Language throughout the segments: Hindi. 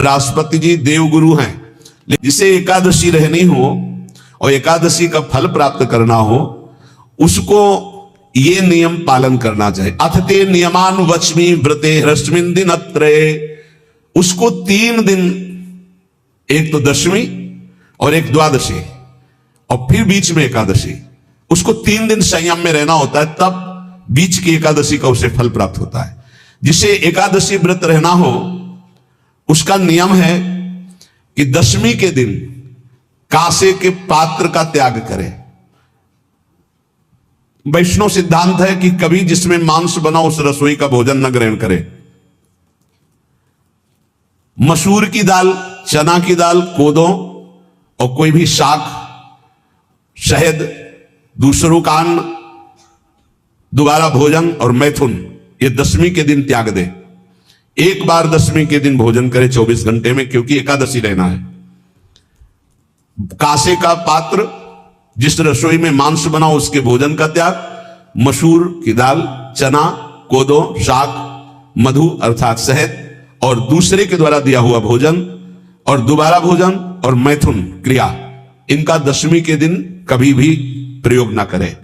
राष्ट्रपति जी देवगुरु हैं, जिसे एकादशी रहनी हो और एकादशी का फल प्राप्त करना हो, उसको ये नियम पालन करना चाहिए। अथते नियमान वचमी व्रते ह्रस्मिन दिन अत्रये, उसको 3 दिन, एक तो दशमी और एक द्वादशी और फिर बीच में एकादशी, उसको 3 दिन संयम में रहना होता है, तब बीच की एकादशी का उसे फल प्राप्त होता है। जिसे एकादशी व्रत रहना हो उसका नियम है कि दशमी के दिन कांसे के पात्र का त्याग करे। वैष्णव सिद्धांत है कि कभी जिसमें मांस बना उस रसोई का भोजन न ग्रहण करे। मसूर की दाल, चना की दाल, कोदो और कोई भी शाक, शहद, दूसरों का अन्न, दोबारा भोजन और मैथुन, ये दशमी के दिन त्याग दे। एक बार दशमी के दिन भोजन करे 24 घंटे में, क्योंकि एकादशी रहना है। कांसे का पात्र, जिस रसोई में मांस बना उसके भोजन का त्याग, मसूर की दाल, चना, कोदो, शाक, मधु अर्थात शहद और दूसरे के द्वारा दिया हुआ भोजन और दोबारा भोजन और मैथुन क्रिया, इनका दशमी के दिन कभी भी प्रयोग ना करे।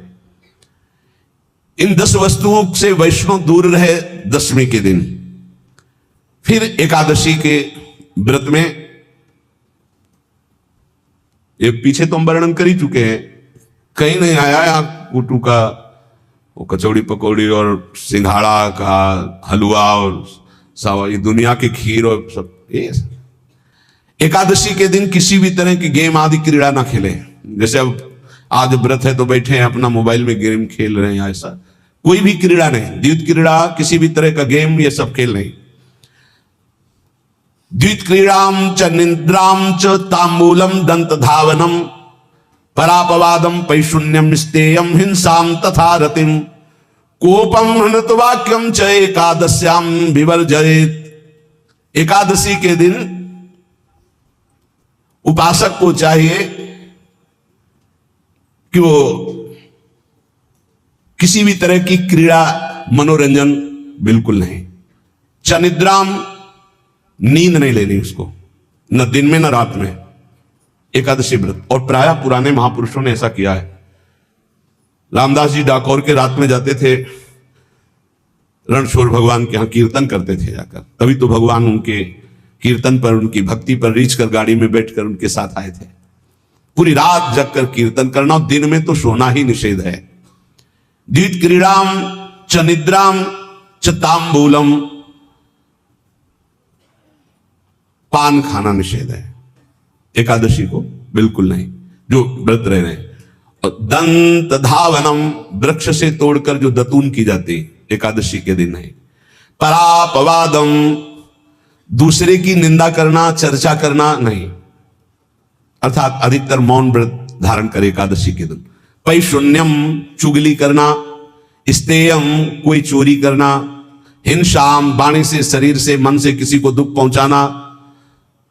इन 10 वस्तुओं से वैष्णव दूर रहे दशमी के दिन। फिर एकादशी के व्रत में, ये पीछे तो हम वर्णन कर ही चुके हैं, कहीं नहीं आया यहां कुटू का वो कचौड़ी पकौड़ी और सिंघाड़ा का हलवा और सारी दुनिया की खीर और सब। ये एकादशी के दिन किसी भी तरह की गेम आदि क्रीड़ा ना खेले। जैसे अब आज व्रत है तो बैठे हैं अपना मोबाइल में गेम खेल रहे हैं, ऐसा कोई भी क्रीड़ा नहीं। द्वैत क्रीड़ा, किसी भी तरह का गेम, ये सब खेल नहीं। द्वैत क्रीड़ाम च निद्राम च तांबूलम दंत धावनम परापवादम पैशून्यम स्तेयम हिंसाम तथा रतिम कोपम हृतवाक्यम च एकादश्याम विवर्जयेत। एकादशी के दिन उपासक को चाहिए कि वो किसी भी तरह की क्रीड़ा, मनोरंजन बिल्कुल नहीं। चनिद्राम, नींद नहीं लेनी उसको, न दिन में न रात में, एकादशी व्रत। और प्रायः पुराने महापुरुषों ने ऐसा किया है। रामदास जी डाकोर के रात में जाते थे, रणछोड़ भगवान के यहां कीर्तन करते थे जाकर, तभी तो भगवान उनके कीर्तन पर, उनकी भक्ति पर रीछ कर गाड़ी में बैठकर उनके साथ आए थे। पूरी रात जगकर कीर्तन करना, और दिन में तो सोना ही निषेध है। द्वैत क्रीड़ाम च निद्राम च तांबूलम, पान खाना निषेध है एकादशी को, बिल्कुल नहीं, जो व्रत रह रहे हैं। और दंत धावनम, वृक्ष से तोड़कर जो दतून की जाती एकादशी के दिन नहीं। परापवादम, दूसरे की निंदा करना, चर्चा करना नहीं, अर्थात अधिकतर मौन व्रत धारण करे एकादशी के दिन। पैशून्यम, चुगली करना। स्तेयम, कोई चोरी करना। हिंसाम, वाणी से, शरीर से, मन से किसी को दुख पहुंचाना।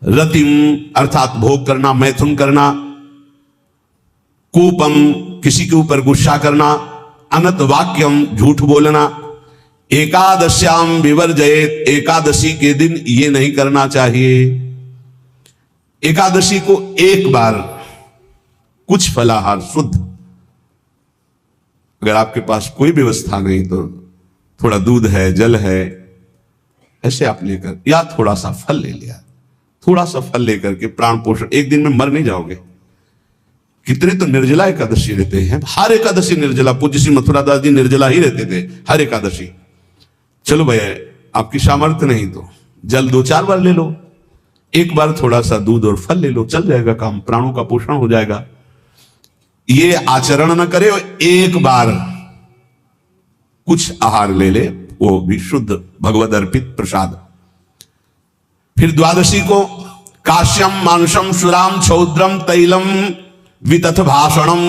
रतिम, अर्थात भोग करना, मैथुन करना। कूपम, किसी के ऊपर गुस्सा करना। अनत वाक्यम, झूठ बोलना। एकादश्याम विवर्जयेत, एकादशी के दिन ये नहीं करना चाहिए। एकादशी को एक बार कुछ फलाहार शुद्ध, अगर आपके पास कोई व्यवस्था नहीं तो थोड़ा दूध है, जल है, ऐसे आप लेकर, या थोड़ा सा फल ले लिया, थोड़ा सा फल लेकर के प्राण पोषण, एक दिन में मर नहीं जाओगे। कितने तो निर्जला एकादशी रहते हैं, हर एकादशी निर्जला। पूज्य श्री मथुरा दास जी निर्जला ही रहते थे हर एकादशी। चलो भैया, आपकी सामर्थ्य नहीं तो जल 2-4 बार ले लो, एक बार थोड़ा सा दूध और फल ले लो, चल जाएगा काम, प्राणों का पोषण हो जाएगा। ये आचरण न करे और एक बार कुछ आहार ले ले, वो भी शुद्ध भगवद अर्पित प्रसाद। फिर द्वादशी को काश्यम मांसम सुराम छौद्रम तैलम वितथ भाषणम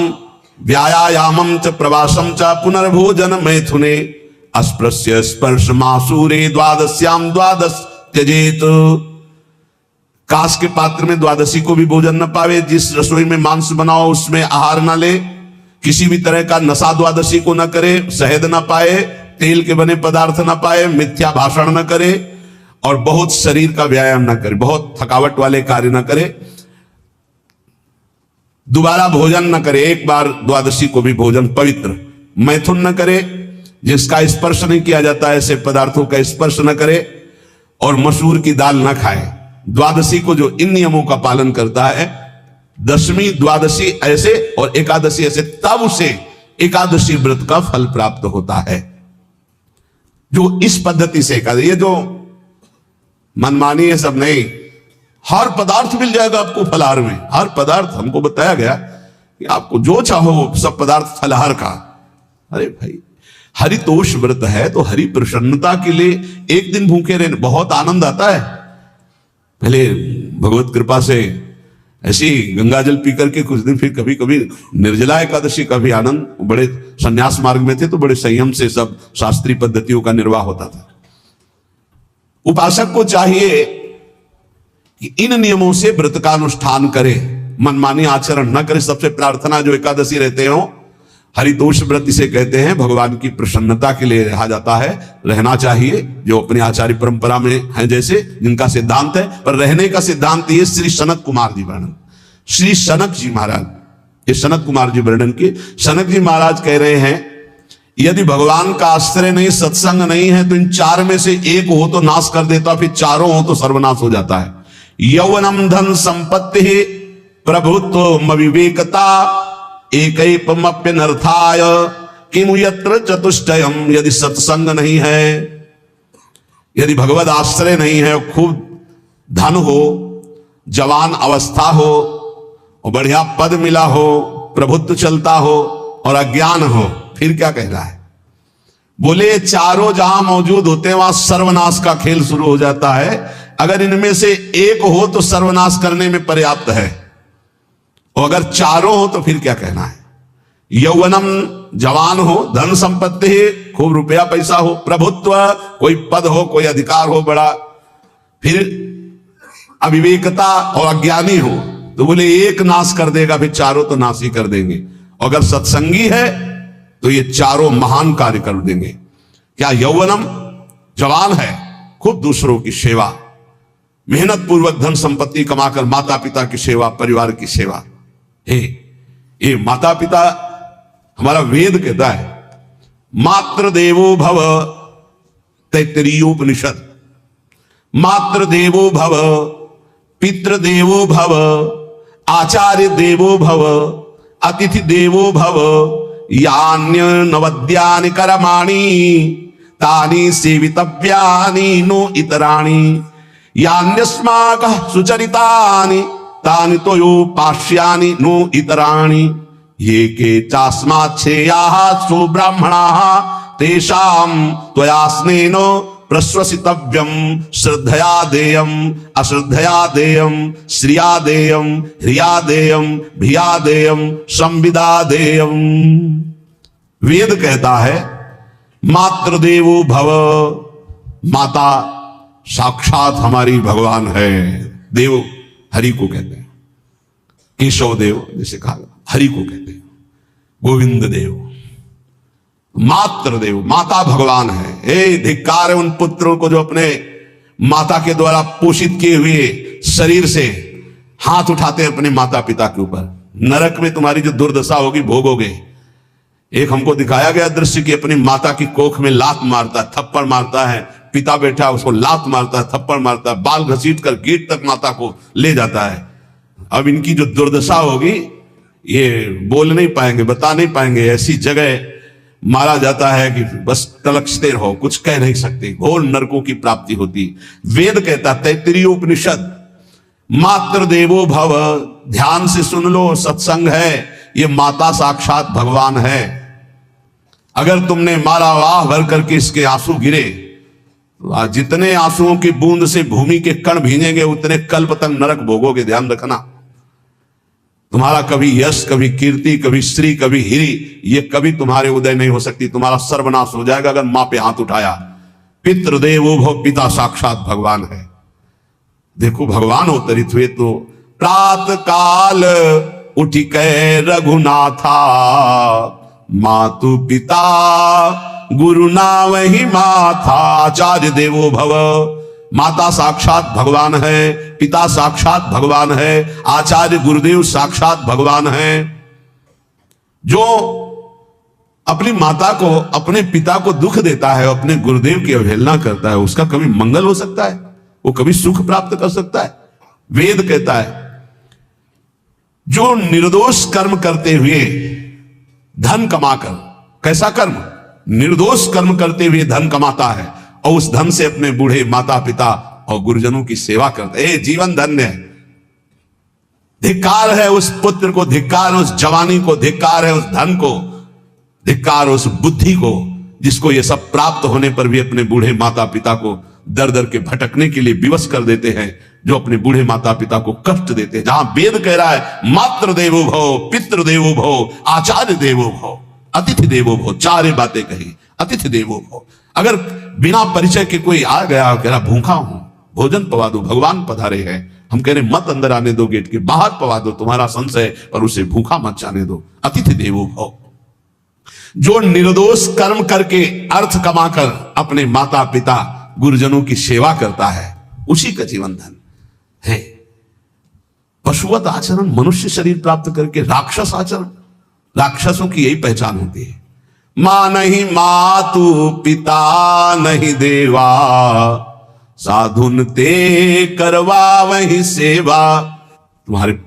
व्यायामम च प्रवासम च पुनर्भोजन मैथुने अस्पृश्य स्पर्श मासूरे द्वादश्याम द्वादश त्यजेत। कांस के पात्र में द्वादशी को भी भोजन न पावे। जिस रसोई में मांस बनाओ उसमें आहार न ले। किसी भी तरह का नशा द्वादशी को न करे। शहद न पाए, तेल के बने पदार्थ न पाए, मिथ्या भाषण न करे और बहुत शरीर का व्यायाम ना करे, बहुत थकावट वाले कार्य ना करे, दोबारा भोजन न करे, एक बार द्वादशी को भी भोजन पवित्र, मैथुन न करे, जिसका स्पर्श नहीं किया जाता है ऐसे पदार्थों का स्पर्श न करे, और मसूर की दाल न खाए। द्वादशी को जो इन नियमों का पालन करता है, दशमी द्वादशी ऐसे और एकादशी ऐसे, तब उसे एकादशी व्रत का फल प्राप्त होता है। जो इस पद्धति से ये जो मनमानी है सब नहीं, हर पदार्थ मिल जाएगा आपको फलाहार में, हर पदार्थ। हमको बताया गया कि आपको जो चाहो सब पदार्थ फलाहार का। अरे भाई, हरितोष व्रत है तो हरि प्रसन्नता के लिए एक दिन भूखे रहने बहुत आनंद आता है। पहले भगवत कृपा से ऐसी गंगा जल पी करके कुछ दिन, फिर कभी कभी निर्जला एकादशी का भी आनंद। बड़े संन्यास मार्ग में थे तो बड़े संयम से सब शास्त्रीय पद्धतियों का निर्वाह होता था। उपासक को चाहिए कि इन नियमों से व्रत का अनुष्ठान करे, मनमानी आचरण न करे। सबसे प्रार्थना जो एकादशी रहते हो, हरितोष व्रत इसे कहते हैं, भगवान की प्रसन्नता के लिए रहा जाता है, रहना चाहिए। जो अपनी आचार्य परंपरा में है, जैसे जिनका सिद्धांत है, पर रहने का सिद्धांत ये श्री सनत कुमार जी वर्णन, श्री सनक जी महाराज, ये सनत कुमार जी वर्णन किए। सनक जी महाराज कह रहे हैं, यदि भगवान का आश्रय नहीं, सत्संग नहीं है, तो इन चार में से एक हो तो नाश कर देता, फिर चारों हो तो सर्वनाश हो जाता है। यौवनम धन संपत्ति प्रभुत्व विवेकता एकैपमप्यनर्थाय किमु यत्र चतुष्टयम। यदि सत्संग नहीं है, यदि भगवद आश्रय नहीं है, खूब धन हो, जवान अवस्था हो, और बढ़िया पद मिला हो, प्रभुत्व चलता हो, और अज्ञान हो, फिर क्या कहना है? बोले चारों जहां मौजूद होते हैं वहां सर्वनाश का खेल शुरू हो जाता है। अगर इनमें से एक हो तो सर्वनाश करने में पर्याप्त है, और अगर चारों हो तो फिर क्या कहना है? यौवनम, जवान हो, धन संपत्ति, खूब रुपया पैसा हो, प्रभुत्व, कोई पद हो, कोई अधिकार हो बड़ा, फिर अविवेकता और अज्ञानी हो, तो बोले एक नाश कर देगा, फिर चारों तो नाश ही कर देंगे। अगर सत्संगी है तो ये चारों महान कार्य कर देंगे। क्या यौवनम, जवान है, खूब दूसरों की सेवा, मेहनत पूर्वक धन संपत्ति कमाकर माता पिता की सेवा, परिवार की सेवा। हे, ये माता पिता, हमारा वेद कहता है, मातृ देवो भव, तैत्तिरीयोपनिषद, मातृ देवो भव, पितृ देवो भव, आचार्य देवो भव, अतिथि देवो भव, यान्य नवद्यानि कर्माणि तानि सेवितव्यानि नो इतराणि, यान्यस्माकः सुचरितानि तानि तोयोपास्यानि नो इतराणि, ये के चास्माच्छेयाः सुब्राह्मणाः तेषां त्वया स्नेन प्रश्वसितव्यं, श्रद्धया देयं, अश्रद्धया देयं, श्रिया देयं, ह्रिया देयं, भिया देयं, संविदा देयं। वेद कहता है मातृदेवो भव, माता साक्षात हमारी भगवान है। देव हरि को कहते हैं, केशव देव जिसे कहा, हरि को कहते हैं, गोविंद देव, मातृ देव, माता भगवान है। ए धिक्कार है उन पुत्रों को जो अपने माता के द्वारा पोषित किए हुए शरीर से हाथ उठाते हैं अपने माता पिता के ऊपर। नरक में तुम्हारी जो दुर्दशा होगी भोगोगे। एक हमको दिखाया गया दृश्य कि अपनी माता की कोख में लात मारता है, थप्पड़ मारता है, पिता बैठा उसको लात मारता है, थप्पड़ मारता है, बाल घसीट कर गेट तक माता को ले जाता है। अब इनकी जो दुर्दशा होगी ये बोल नहीं पाएंगे, बता नहीं पाएंगे। ऐसी जगह मारा जाता है कि बस तलक्षते रहो, कुछ कह नहीं सकते, घोर नरकों की प्राप्ति होती। वेद कहता, तैत्तिरीयोपनिषद, मातृ देवो भव, ध्यान से सुन लो, सत्संग है, ये माता साक्षात भगवान है। अगर तुमने मारा, वाह भर करके इसके आंसू गिरे, जितने आंसुओं की बूंद से भूमि के कण भींजेंगे उतने कल्प तक नरक भोगोगे। ध्यान रखना, तुम्हारा कभी यश, कभी कीर्ति, कभी श्री, कभी हिरी, ये कभी तुम्हारे उदय नहीं हो सकती। तुम्हारा सर्वनाश हो जाएगा अगर मां पे हाथ उठाया। पितृदेवो भव, पिता साक्षात भगवान है। देखो भगवान अवतरित हुए तो प्रात काल उठी कै रघुनाथा, मातु पिता गुरु ना वही माथा। आचार्य देवो भव, माता साक्षात भगवान है, पिता साक्षात भगवान है, आचार्य गुरुदेव साक्षात भगवान है। जो अपनी माता को, अपने पिता को दुख देता है, अपने गुरुदेव की अवहेलना करता है, उसका कभी मंगल हो सकता है? वो कभी सुख प्राप्त कर सकता है? वेद कहता है जो निर्दोष कर्म करते हुए धन कमाकर, कैसा कर्म? निर्दोष कर्म करते हुए धन कमाता है और उस धन से अपने बूढ़े माता पिता और गुरुजनों की सेवा करते हैं, जीवन धन्य है। धिक्कार है उस पुत्र को, धिक्कार है उस जवानी को, धिक्कार है उस धन को, धिक्कार उस बुद्धि को जिसको ये सब प्राप्त होने पर भी अपने बूढ़े माता पिता को दर दर के भटकने के लिए विवश कर देते हैं, जो अपने बूढ़े माता पिता को कष्ट देते हैं। जहां वेद कह रहा है मातृ देवो भव, पितृ देवो भव, आचार्य देवो भव, अतिथि देवो भव, चार बातें कही, अतिथि देवो भव। अगर बिना परिचय के कोई आ गया, कह रहा भूखा हूं, भोजन पवा दो, भगवान पधारे हैं, हम कह रहे मत अंदर आने दो, गेट के बाहर पवा दो, तुम्हारा संशय, पर उसे भूखा मत जाने दो, अतिथि देवो भव। जो निर्दोष कर्म करके अर्थ कमाकर अपने माता पिता गुरुजनों की सेवा करता है, उसी का जीवन धन है। पशुवत आचरण, मनुष्य शरीर प्राप्त करके राक्षस आचरण, राक्षसों की यही पहचान होती है। मां नहीं मातु पिता नहीं देवा, साधुन ते करवा वही सेवा। तुम्हारे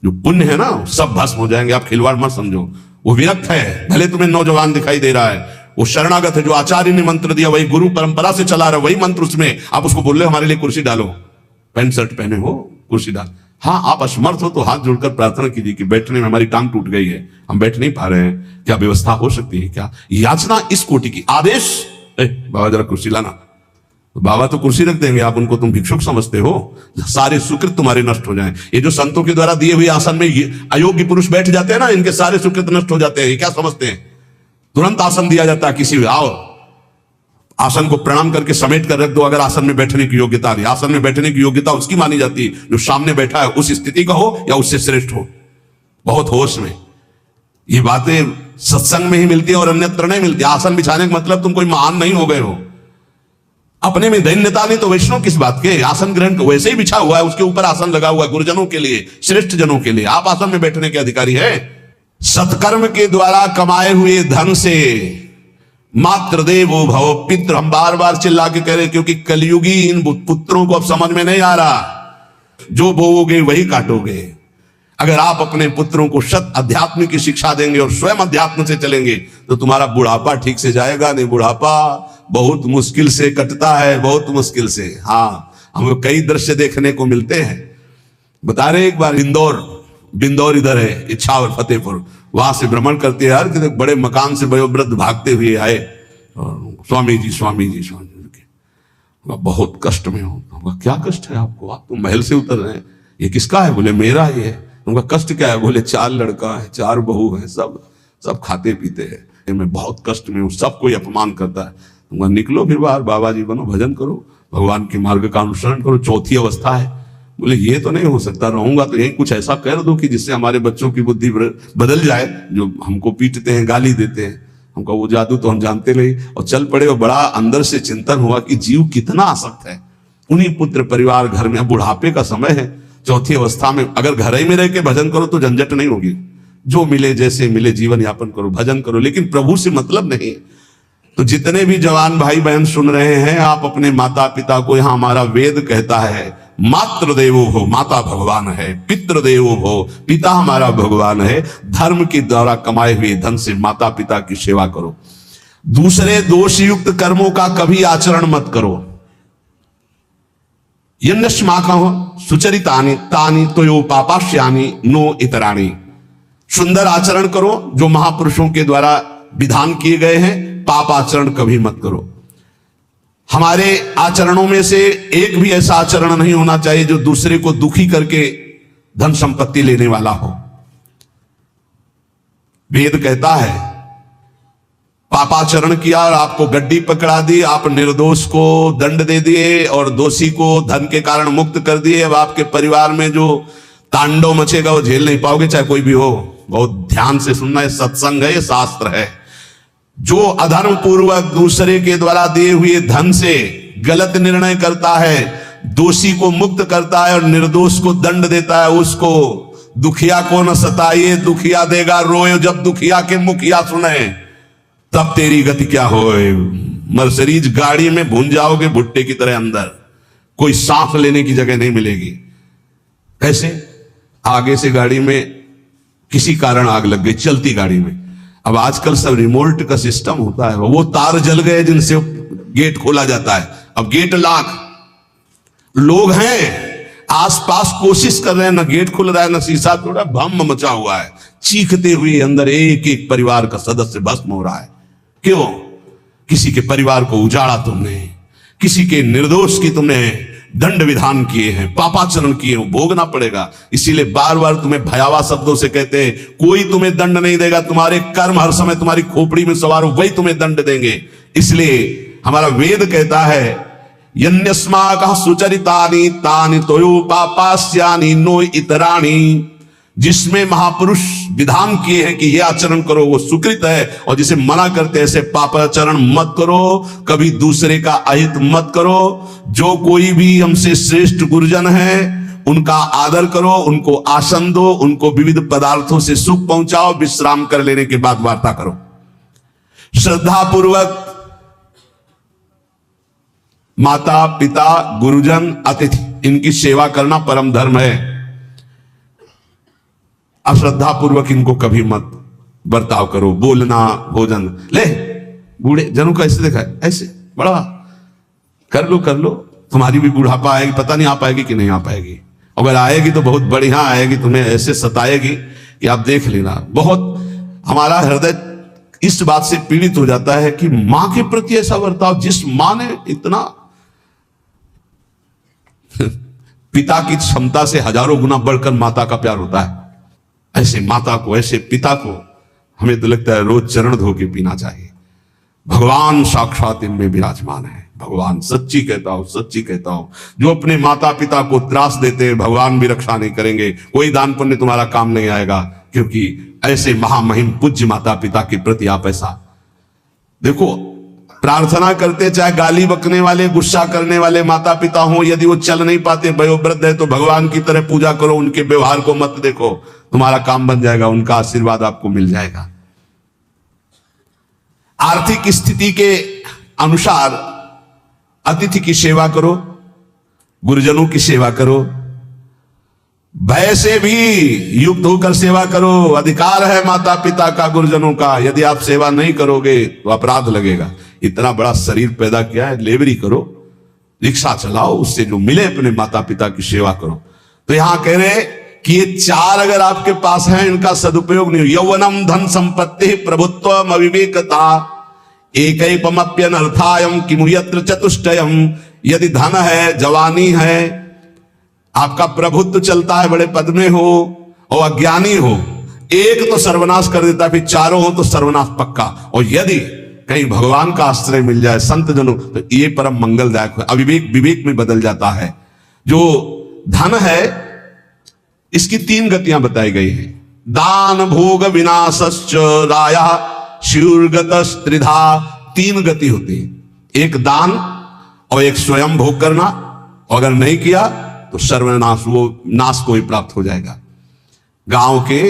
जो पुण्य है ना सब भस्म हो जाएंगे, आप खिलवाड़ मत समझो। वो विरक्त है, भले तुम्हें नौजवान दिखाई दे रहा है, वो शरणागत है, जो आचार्य ने मंत्र दिया वही गुरु परंपरा से चला रहा है, वही मंत्र उसमें। आप उसको बोल रहे हमारे लिए कुर्सी डालो, पैंट शर्ट पहने हो, कुर्सी डाल। हाँ, आप असमर्थ हो तो हाथ जोड़कर प्रार्थना कीजिए कि बैठने में हमारी टांग टूट गई है, हम बैठ नहीं पा रहे हैं, क्या व्यवस्था हो सकती है क्या? याचना इस कोटि की। आदेश, बाबा जरा कुर्सी लाना, तो बाबा तो कुर्सी रख देंगे, आप उनको तुम भिक्षुक समझते हो, सारे सुकृत तुम्हारे नष्ट हो जाएं। ये जो संतों के द्वारा दिए हुए आसन में अयोग्य पुरुष बैठ जाते हैं ना, इनके सारे सुकृत नष्ट हो जाते हैं। ये क्या समझते हैं? तुरंत आसन दिया जाता है, किसी आओ आसन को प्रणाम करके समेट कर रख दो, अगर आसन में बैठने की योग्यता नहीं। आसन में बैठने की योग्यता उसकी मानी जाती है जो सामने बैठा है, उस स्थिति का हो या उससे श्रेष्ठ हो। बहुत होश में ये बातें सत्संग में ही मिलती है और अन्यत्र नहीं मिलती। आसन बिछाने का मतलब तुम कोई महान नहीं हो गए हो, अपने में दैन्यता नहीं तो वैष्णव किस बात के? आसन ग्रहण वैसे ही बिछा हुआ है, उसके ऊपर आसन लगा हुआ है गुरुजनों के लिए, श्रेष्ठ जनों के लिए। आप आसन में बैठने के अधिकारी है। सत्कर्म के द्वारा कमाए हुए धन से मातृ देवो भव, पितृ, हम बार बार चिल्ला के कह रहे, क्योंकि कलयुगी इन पुत्रों को अब समझ में नहीं आ रहा। जो बोओगे वही काटोगे। अगर आप अपने पुत्रों को सत अध्यात्म की शिक्षा देंगे और स्वयं अध्यात्म से चलेंगे तो तुम्हारा बुढ़ापा ठीक से जाएगा नहीं। बुढ़ापा बहुत मुश्किल से कटता है, बहुत मुश्किल से। हाँ, हमें कई दृश्य देखने को मिलते हैं। बता रहे एक बार बिंदौर इधर है, इच्छावर फतेहपुर, वहां से भ्रमण करते यार कि बड़े मकान से वयोवृद्ध भागते हुए आए और स्वामी जी बहुत कष्ट में हो। क्या कष्ट है आपको? आप तो महल से उतर रहे हैं। ये किसका है? बोले मेरा ही है। उनका कष्ट क्या है? बोले 4 लड़का है, 4 बहू है, सब खाते पीते हैं, मैं बहुत कष्ट में हूँ, सब कोई अपमान करता है। तुम निकलो फिर बाहर, बाबा जी बनो, भजन करो, भगवान के मार्ग का अनुसरण करो। चौथी अवस्था है। बोले ये तो नहीं हो सकता, रहूंगा तो यही कुछ ऐसा कर दो कि जिससे हमारे बच्चों की बुद्धि बदल जाए, जो हमको पीटते हैं, गाली देते हैं। हमको वो जादू तो हम जानते नहीं, और चल पड़े। और बड़ा अंदर से चिंतन हुआ कि जीव कितना आसक्त है। उन्हीं पुत्र परिवार घर में, बुढ़ापे का समय है, चौथी अवस्था में अगर घर ही में रह के भजन करो तो झंझट नहीं होगी। जो मिले जैसे मिले जीवन यापन करो, भजन करो, लेकिन प्रभु से मतलब नहीं। तो जितने भी जवान भाई बहन सुन रहे हैं, आप अपने माता पिता को, यहां हमारा वेद कहता है मातृ देवो हो, माता भगवान है, पितृ देवो हो, पिता हमारा भगवान है। धर्म के द्वारा कमाए हुए धन से माता पिता की सेवा करो। दूसरे दोषयुक्त कर्मों का कभी आचरण मत करो। यन्नस्माकं सुचरितानि तानि तोयो पापाश्यानि नो इतराणि। सुंदर आचरण करो जो महापुरुषों के द्वारा विधान किए गए हैं, पाप आचरण कभी मत करो। हमारे आचरणों में से एक भी ऐसा आचरण नहीं होना चाहिए जो दूसरे को दुखी करके धन संपत्ति लेने वाला हो। वेद कहता है पापाचरण किया और आपको गड्डी पकड़ा दी, आप निर्दोष को दंड दे दिए और दोषी को धन के कारण मुक्त कर दिए। अब आपके परिवार में जो तांडव मचेगा वो झेल नहीं पाओगे, चाहे कोई भी हो। बहुत ध्यान से सुनना, है सत्संग है, ये शास्त्र है। जो अधर्म पूर्वक दूसरे के द्वारा दिए हुए धन से गलत निर्णय करता है, दोषी को मुक्त करता है और निर्दोष को दंड देता है। उसको दुखिया को न सताइए, दुखिया देगा रोए, जब दुखिया के मुखिया सुने तब तेरी गति क्या होए। मर्सिडीज गाड़ी में भून जाओगे भुट्टे की तरह अंदर, कोई सांस लेने की जगह नहीं मिलेगी। कैसे? आगे से गाड़ी में किसी कारण आग लग गई, चलती गाड़ी में। अब आजकल सब रिमोट का सिस्टम होता है, वो तार जल गए जिनसे गेट खोला जाता है। अब गेट लाख लोग हैं आसपास, कोशिश कर रहे हैं, ना गेट खुल रहा है ना शीशा तोड़ा, भम मचा हुआ है, चीखते हुए अंदर एक एक परिवार का सदस्य भस्म हो रहा है। क्यों? किसी के परिवार को उजाड़ा तुमने, किसी के निर्दोष की तुमने दंड विधान किए हैं, पापाचरण किए, भोगना पड़ेगा। इसीलिए बार बार तुम्हें भयावह शब्दों से कहते हैं, कोई तुम्हें दंड नहीं देगा, तुम्हारे कर्म हर समय तुम्हारी खोपड़ी में सवार हो, वही तुम्हें दंड देंगे। इसलिए हमारा वेद कहता है, यन्यस्माकः सुचरितानि तानि तोयो पापास्यानि नो इतराणि। जिसमें महापुरुष विधान किए हैं कि यह आचरण करो वो सुकृत है, और जिसे मना करते हैं ऐसे पापाचरण मत करो, कभी दूसरे का अहित मत करो। जो कोई भी हमसे श्रेष्ठ गुरुजन है उनका आदर करो, उनको आसन दो, उनको विविध पदार्थों से सुख पहुंचाओ, विश्राम कर लेने के बाद वार्ता करो। श्रद्धा पूर्वक माता पिता गुरुजन अतिथि इनकी सेवा करना परम धर्म है। अश्रद्धा पूर्वक इनको कभी मत बर्ताव करो। बोलना, भोजन, ले बूढ़े जनों को ऐसे देखा है, ऐसे बड़ा कर लो, तुम्हारी भी बुढ़ापा आएगी, पता नहीं आ पाएगी कि नहीं आ पाएगी। अगर आएगी तो बहुत बढ़िया आएगी, तुम्हें ऐसे सताएगी कि आप देख लेना। बहुत हमारा हृदय इस बात से पीड़ित हो जाता है कि मां के प्रति ऐसा बर्ताव, जिस मां ने इतना पिता की क्षमता से हजारों गुना बढ़कर माता का प्यार होता है, ऐसे माता को, ऐसे पिता को हमें तो लगता है रोज चरण धो के पीना चाहिए। भगवान साक्षात इनमें विराजमान है। भगवान सच्ची कहता हूं, जो अपने माता पिता को त्रास देते हैं भगवान भी रक्षा नहीं करेंगे, कोई दान पुण्य तुम्हारा काम नहीं आएगा। क्योंकि ऐसे महामहिम पूज्य माता पिता के प्रति आप ऐसा देखो, प्रार्थना करते, चाहे गाली बकने वाले, गुस्सा करने वाले माता पिता हो, यदि वो चल नहीं पाते, वयोवृद्ध है, तो भगवान की तरह पूजा करो, उनके व्यवहार को मत देखो, तुम्हारा काम बन जाएगा, उनका आशीर्वाद आपको मिल जाएगा। आर्थिक स्थिति के अनुसार अतिथि की सेवा करो, गुरुजनों की सेवा करो, भय से भी युक्त होकर सेवा करो। अधिकार है माता पिता का, गुरुजनों का। यदि आप सेवा नहीं करोगे तो अपराध लगेगा। इतना बड़ा शरीर पैदा किया है, लेबरी करो, रिक्शा चलाओ, उससे जो मिले अपने माता पिता की सेवा करो। तो यहां कह रहे कि ये चार अगर आपके पास हैं, इनका सदुपयोग नहीं हो। यौवनम धन संपत्ति प्रभुत्वम अविवेकता एकैपमप्यनर्थायम किमु यत्र चतुष्टयम। यदि धन है, जवानी है, आपका प्रभुत्व चलता है, बड़े पद में हो और अज्ञानी हो, एक तो सर्वनाश कर देता है, फिर चारों हो तो सर्वनाश पक्का। और यदि कहीं भगवान का आश्रय मिल जाए, संत जनों, तो ये परम मंगलदायक है। अविवेक विवेक में बदल जाता है। जो धन है इसकी तीन गतियां बताई गई हैं। दान भोग विनाशश्च राया शिवगतस् त्रिधा। तीन गति होती है, एक दान और एक स्वयं भोग करना, और अगर नहीं किया तो सर्वनाश, वो नाश को ही प्राप्त हो जाएगा। गांव के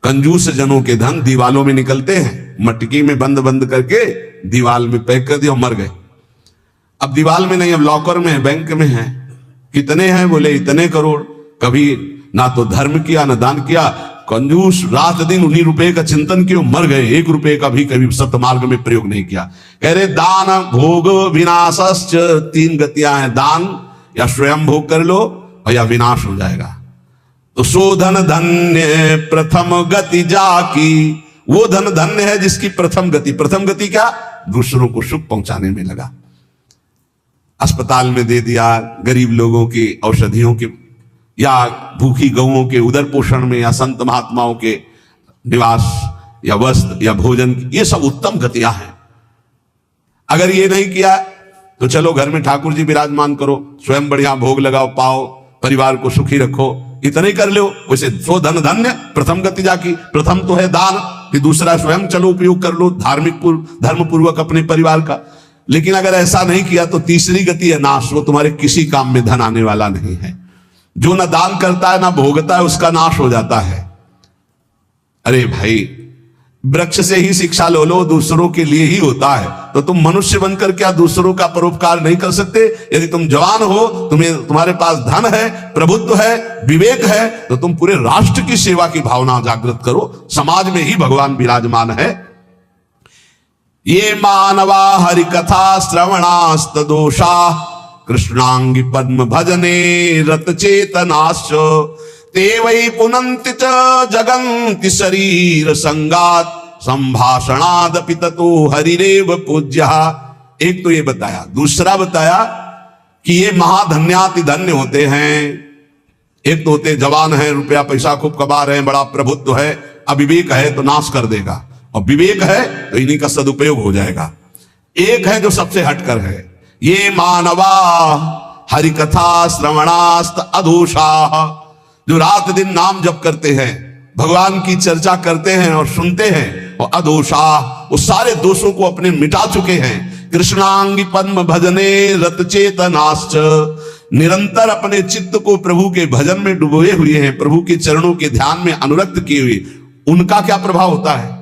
कंजूस जनों के धन दीवालों में निकलते हैं, मटकी में बंद बंद करके दीवाल में पैक कर दिया और मर गए। अब दीवाल में नहीं, अब लॉकर में है, बैंक में है। कितने हैं? बोले इतने करोड़। कभी ना तो धर्म किया ना दान किया, कंजूस रात दिन उन्हीं रुपए का चिंतन किया, मर गए। एक रुपए का भी कभी सतमार्ग में प्रयोग नहीं किया। कह रहे दान भोग विनाशश्च, तीन गतियां हैं, दान या स्वयं भोग कर लो और या विनाश हो जाएगा। तो सो धन धन्य प्रथम गति जाकी, वो धन धन्य है जिसकी प्रथम गति क्या? दूसरों को सुख पहुंचाने में लगा। अस्पताल में दे दिया, गरीब लोगों की औषधियों के, या भूखी गौओं के उदर पोषण में, या संत महात्माओं के निवास या वस्त्र या भोजन, ये सब उत्तम गतियां हैं। अगर ये नहीं किया तो चलो घर में ठाकुर जी विराजमान करो, स्वयं बढ़िया भोग लगाओ, पाओ, परिवार को सुखी रखो, इतने कर लो। वैसे सो धन धन्य प्रथम गति जाकी। प्रथम तो है दान, फिर दूसरा स्वयं चलो उपयोग कर लो, धर्म पूर्वक अपने परिवार का। लेकिन अगर ऐसा नहीं किया तो तीसरी गति है नाश, वो तुम्हारे किसी काम में धन आने वाला नहीं है। जो ना दान करता है ना भोगता है उसका नाश हो जाता है। अरे भाई, वृक्ष से ही शिक्षा लो दूसरों के लिए ही होता है, तो तुम मनुष्य बनकर क्या दूसरों का परोपकार नहीं कर सकते? यदि तुम जवान हो, तुम्हारे पास धन है, प्रभुत्व है, विवेक है, तो तुम पूरे राष्ट्र की सेवा की भावना जागृत करो। समाज में ही भगवान विराजमान है। ये मानवा हरि कथा श्रवणास्त दोषा कृष्णांगी पद्म भजने रत चेतनाश्च ते वै पुनन्ति च जगन्ति शरीर संगात संभाषणादपि ततो हरिरेव पूज्यः। एक तो ये बताया, दूसरा बताया कि ये महाधन्याति धन्य होते हैं। एक तो होते जवान है, रुपया पैसा खूब कमा रहे हैं, बड़ा प्रभुत्व है, अविवेक है तो नाश कर देगा, और विवेक है तो इन्हीं का सदुपयोग हो जाएगा। एक है जो सबसे हटकर है, ये मानवा हरिकथा श्रवणास्त अधोषा, जो रात दिन नाम जप करते हैं, भगवान की चर्चा करते हैं और सुनते हैं, और अधोषा, वो सारे दोषों को अपने मिटा चुके हैं। कृष्णांगी पद्म भजने रत चेतनाश्च, निरंतर अपने चित्त को प्रभु के भजन में डुबोए हुए हैं, प्रभु के चरणों के ध्यान में अनुरक्त किए हुए। उनका क्या प्रभाव होता है?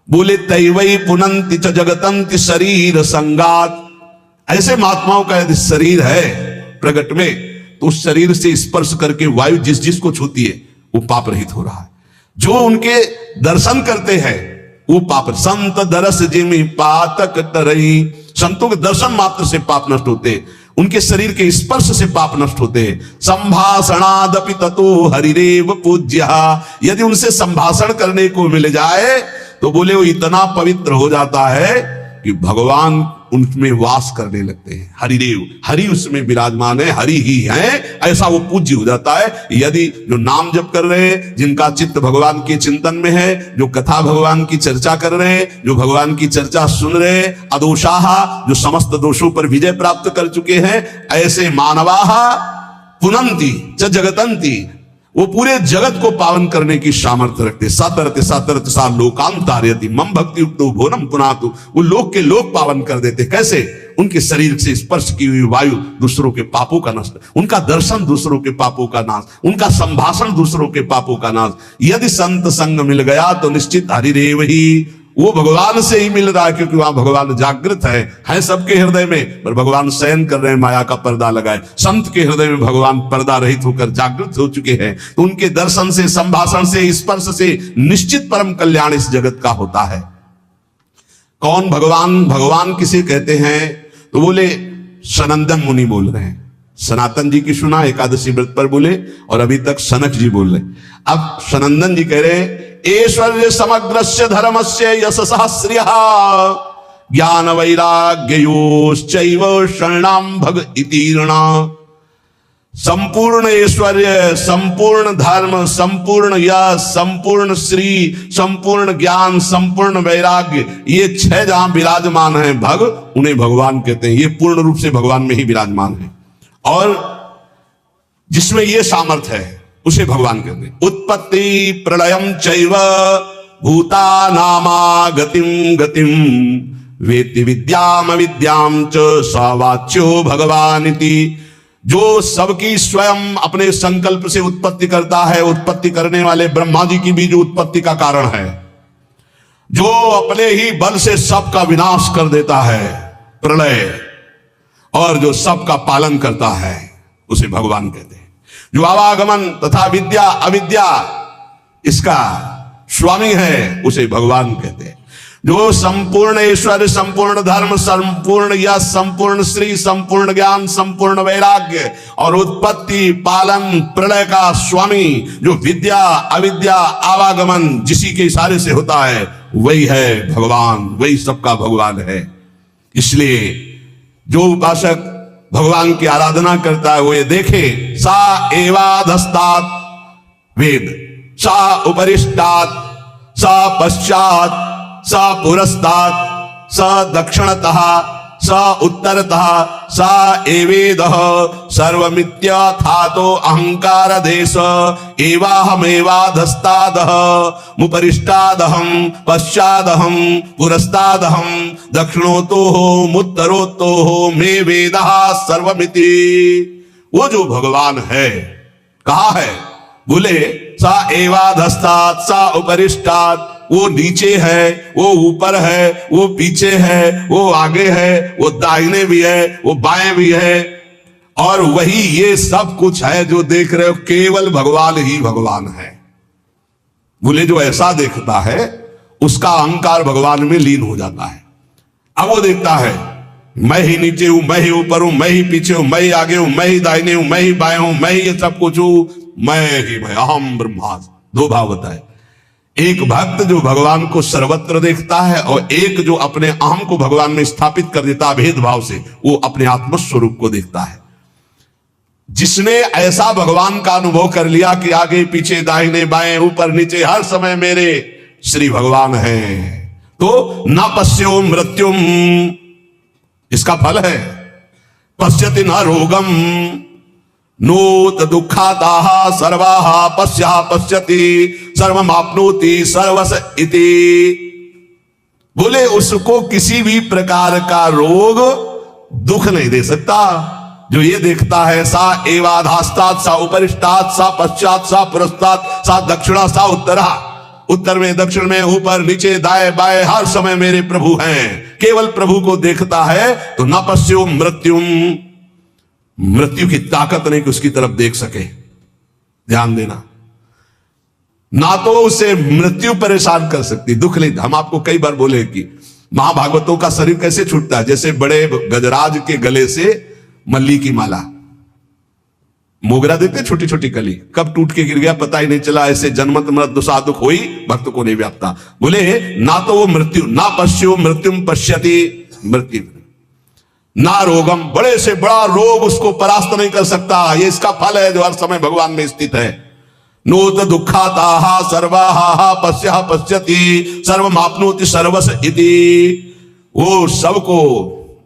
बोले तैवई पुनंति च जगतंति शरीर संगात। ऐसे महात्माओं का यदि शरीर है प्रगट में, तो उस शरीर से स्पर्श करके वायु जिस जिस को छूती है वो पाप रहित हो रहा है। जो उनके दर्शन करते हैं वो पाप, संत दरस जिमि पातक तरई, संतों के दर्शन मात्र से पाप नष्ट होते हैं, उनके शरीर के स्पर्श से पाप नष्ट होते हैं। संभाषणादपि ततो हरिरेव पूज्यः, यदि उनसे संभाषण करने को मिल जाए तो बोले वो इतना पवित्र हो जाता है कि भगवान उनमें वास करने लगते हैं। हरिदेव, हरि उसमें विराजमान है, हरि ही है, ऐसा वो पूज्य हो जाता है। यदि जो नाम जप कर रहे हैं, जिनका चित्त भगवान के चिंतन में है, जो कथा भगवान की चर्चा कर रहे हैं, जो भगवान की चर्चा सुन रहे हैं, अदोषाहा, जो समस्त दोषों पर विजय प्राप्त कर चुके हैं, ऐसे मानवाहा पुनंति च जगतंति, वो पूरे जगत को पावन करने की सामर्थ्य रखते। सतरत सतरत सा लोकांतार्यति मम भक्ति युक्तो भोनम पुनातु, वो लोक के लोक पावन कर देते। कैसे? उनके शरीर से स्पर्श की हुई वायु दूसरों के पापों का नष्ट, उनका दर्शन दूसरों के पापों का नाश, उनका संभाषण दूसरों के पापों का नाश। यदि संत संग मिल गया तो निश्चित हरिदेव ही, वो भगवान से ही मिल रहा है, क्योंकि वहां भगवान जागृत है सबके हृदय में, पर भगवान शयन कर रहे हैं, माया का पर्दा लगाए। संत के हृदय में भगवान पर्दा रहित होकर जागृत हो चुके हैं, तो उनके दर्शन से, संभाषण से, स्पर्श से निश्चित परम कल्याण इस जगत का होता है। कौन भगवान? भगवान किसे कहते हैं? तो बोले सनंदन मुनि बोल रहे हैं। सनातन जी की सुना, एकादशी व्रत पर बोले, और अभी तक सनक जी बोल रहे। अब सनंदन जी कह रहे ऐश्वर्य समग्रस्य धर्मस्य यशसः श्रियः ज्ञान वैराग्योश्चैव शरणां भग इतीर्णा। संपूर्ण ऐश्वर्य, संपूर्ण धर्म, संपूर्ण यश, संपूर्ण श्री, संपूर्ण ज्ञान, संपूर्ण वैराग्य, ये 6 जहां विराजमान है भग, उन्हें भगवान कहते हैं। ये पूर्ण रूप से भगवान में ही विराजमान है, और जिसमें ये सामर्थ्य है उसे भगवान कहते हैं। उत्पत्ति प्रलयम चैव भूतानामा गतिम गतिम वेत्ति विद्याम विद्याम च सवाच्यो भगवानिति। जो सबकी स्वयं अपने संकल्प से उत्पत्ति करता है, उत्पत्ति करने वाले ब्रह्मा जी की भी जो उत्पत्ति का कारण है, जो अपने ही बल से सबका विनाश कर देता है, प्रलय, और जो सबका पालन करता है उसे भगवान कहते हैं। जो आवागमन तथा विद्या अविद्या इसका स्वामी है उसे भगवान कहते हैं। जो संपूर्ण ऐश्वर्य, संपूर्ण धर्म, संपूर्ण यश, संपूर्ण श्री, संपूर्ण ज्ञान, संपूर्ण वैराग्य और उत्पत्ति, पालन, प्रलय का स्वामी, जो विद्या अविद्या आवागमन जिसी के इशारे से होता है, वही है भगवान, वही सबका भगवान है। इसलिए जो उपासक भगवान की आराधना करता है वो ये देखे, सा एवाधस्तात् वेद, सा उपरिष्टात्, सा पश्चात्, सा पुरस्तात्, सा दक्षिणतः, स उत्तरतः स एवेदः सर्वमित्यथातो अहंकार देश एवाहमेवाधस्तादः मुपरिष्टादहं पश्चादहं पुरस्तादहं दक्षिणोतोः मुत्तरोतोः मे वेदः सर्वमिति। वो जो भगवान है कहा है? बोले सा एवाधस्तात् सा उपरिष्टात्, वो नीचे है, वो ऊपर है, वो पीछे है, वो आगे है, वो दाहिने भी है, वो बाएं भी है, और वही ये सब कुछ है जो देख रहे हो, केवल भगवान ही भगवान है। बोले जो ऐसा देखता है उसका अहंकार भगवान में लीन हो जाता है। अब वो देखता है मैं ही नीचे हूं, मैं ही ऊपर हूं, मैं ही पीछे हूं, मैं ही आगे हूं, मैं ही दाहिने हूं, मैं ही बाएं हूं, मैं ही ये सब कुछ हूं, मैं अहम ब्रह्मास्मि। दो भाव होता है, एक भक्त जो भगवान को सर्वत्र देखता है और एक जो अपने अहम को भगवान में स्थापित कर देता है भेदभाव से, वो अपने आत्मस्वरूप को देखता है। जिसने ऐसा भगवान का अनुभव कर लिया कि आगे पीछे दाहिने बाएं ऊपर नीचे हर समय मेरे श्री भगवान है, तो न पश्यो मृत्युम, इसका फल है पश्यति न रोगम नोत दुखाताः सर्वाः पश्यः पश्यति सर्वमाप्नोति सर्वस इति। बोले उसको किसी भी प्रकार का रोग दुख नहीं दे सकता। जो ये देखता है सा एवाधास्तात् सा उपरिष्टात् सा पश्चात् सा पुरस्तात् सा दक्षिणा सा उत्तरा, उत्तर में दक्षिण में ऊपर नीचे दाएं बाएं हर समय मेरे प्रभु हैं, केवल प्रभु को देखता है, तो न पश्यो मृत्युम, मृत्यु की ताकत नहीं कि उसकी तरफ देख सके। ध्यान देना, ना तो उसे मृत्यु परेशान कर सकती, दुख नहीं। हम आपको कई बार बोले कि महाभागवतों का शरीर कैसे छूटता है, जैसे बड़े गजराज के गले से मल्ली की माला, मोगरा देखते छोटी छोटी कली, कब टूट के गिर गया पता ही नहीं चला, ऐसे जन्मत मृत दुसा दुख हुई भक्त को नहीं व्यापता। बोले ना तो वो मृत्यु, ना पश्यो मृत्युम पश्यति मृत्यु, ना रोगम, बड़े से बड़ा रोग उसको परास्त नहीं कर सकता। ये इसका फल है जो हर समय भगवान में स्थित है। नोत दुखाताः सर्वाः पश्यः पश्यति सर्वमाप्नोति सर्वस इति। वो सबको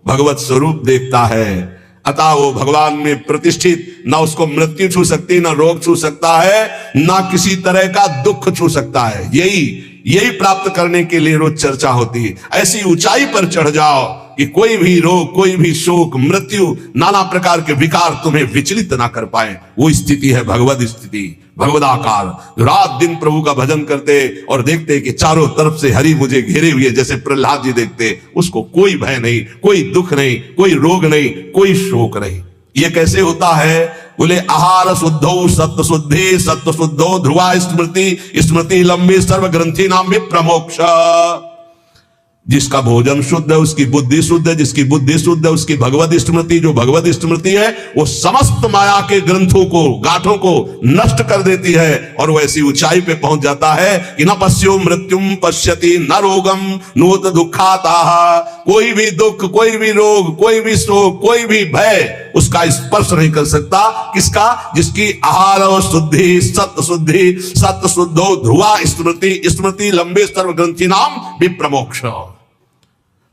भगवत स्वरूप देखता है, अतः वो भगवान में प्रतिष्ठित, ना उसको मृत्यु छू सकती, ना रोग छू सकता है, ना किसी तरह का दुख छू सकता है। यही प्राप्त करने के लिए रोज चर्चा होती है। ऐसी ऊंचाई पर चढ़ जाओ कि कोई भी रोग, कोई भी शोक, मृत्यु, नाना प्रकार के विकार तुम्हें विचलित ना कर पाए। वो स्थिति है भगवद स्थिति, भगवदाकार। रात दिन प्रभु का भजन करते और देखते कि चारों तरफ से हरि मुझे घेरे हुए, जैसे प्रहलाद जी देखते, उसको कोई भय नहीं, कोई दुख नहीं, कोई रोग नहीं, कोई शोक नहीं। ये कैसे होता है? बोले आहार शुद्धो सत्व शुद्धि सत्व शुद्धो ध्रुवा स्मृति स्मृति लंबी सर्व ग्रंथि नाम भी प्रमोक्ष। जिसका भोजन शुद्ध है उसकी बुद्धि शुद्ध है, जिसकी बुद्धि शुद्ध है उसकी भगवत स्मृति, जो भगवत स्मृति है वो समस्त माया के ग्रंथों को, गांठों को नष्ट कर देती है और वो ऐसी ऊंचाई पे पहुंच जाता है कि न पश्यो मृत्युम पश्यति न रोगम नोत दुखाताः। कोई भी दुख, कोई भी रोग, कोई भी शोक, कोई भी भय उसका स्पर्श नहीं कर सकता। किसका? जिसकी आहार शुद्धि सत्य शुद्धि सत्य शुद्धो ध्रुवा स्मृति स्मृति लंबे सर्व ग्रंथि नाम विप्रमोक्ष।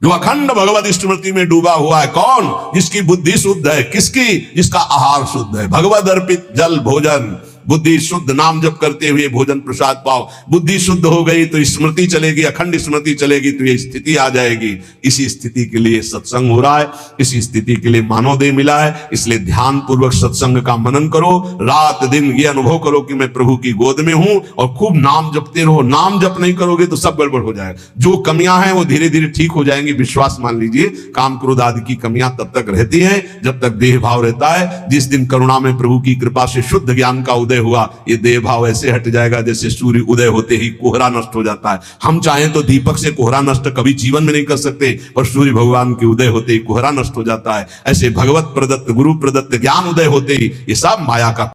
जो अखंड भगवत स्मृति में डूबा हुआ है, कौन? जिसकी बुद्धि शुद्ध है। किसकी? जिसका आहार शुद्ध है। भगवद अर्पित जल भोजन, बुद्धि शुद्ध, नाम जप करते हुए भोजन प्रसाद पाओ। बुद्धि शुद्ध हो गई तो स्मृति चलेगी, अखंड स्मृति चलेगी तो ये स्थिति आ जाएगी। इसी स्थिति के लिए सत्संग हो रहा है, इसी स्थिति के लिए मानवदेह मिला है। इसलिए ध्यान पूर्वक सत्संग का मनन करो, रात दिन ये अनुभव करो कि मैं प्रभु की गोद में हूं, और खूब नाम जपते रहो। नाम जप नहीं करोगे तो सब गड़बड़ हो जाएगा। जो कमियां हैं वो धीरे धीरे ठीक हो जाएंगी, विश्वास मान लीजिए। काम क्रोध आदि की कमियां तब तक रहती हैं जब तक देह भाव रहता है। जिस दिन करुणा में प्रभु की कृपा से शुद्ध ज्ञान का उदय हुआ, ये देह भाव ऐसे हट जाएगा जैसे सूर्य उदय होते ही कोहरा नष्ट हो जाता है। हम चाहें तो दीपक से कोहरा नष्ट कभी जीवन में नहीं कर सकते, पर सूर्य भगवान के उदय होते ही कोहरा नष्ट हो जाता है। ऐसे भगवत प्रदत्त, गुरु प्रदत्त ज्ञान उदय होते ही ये सब माया का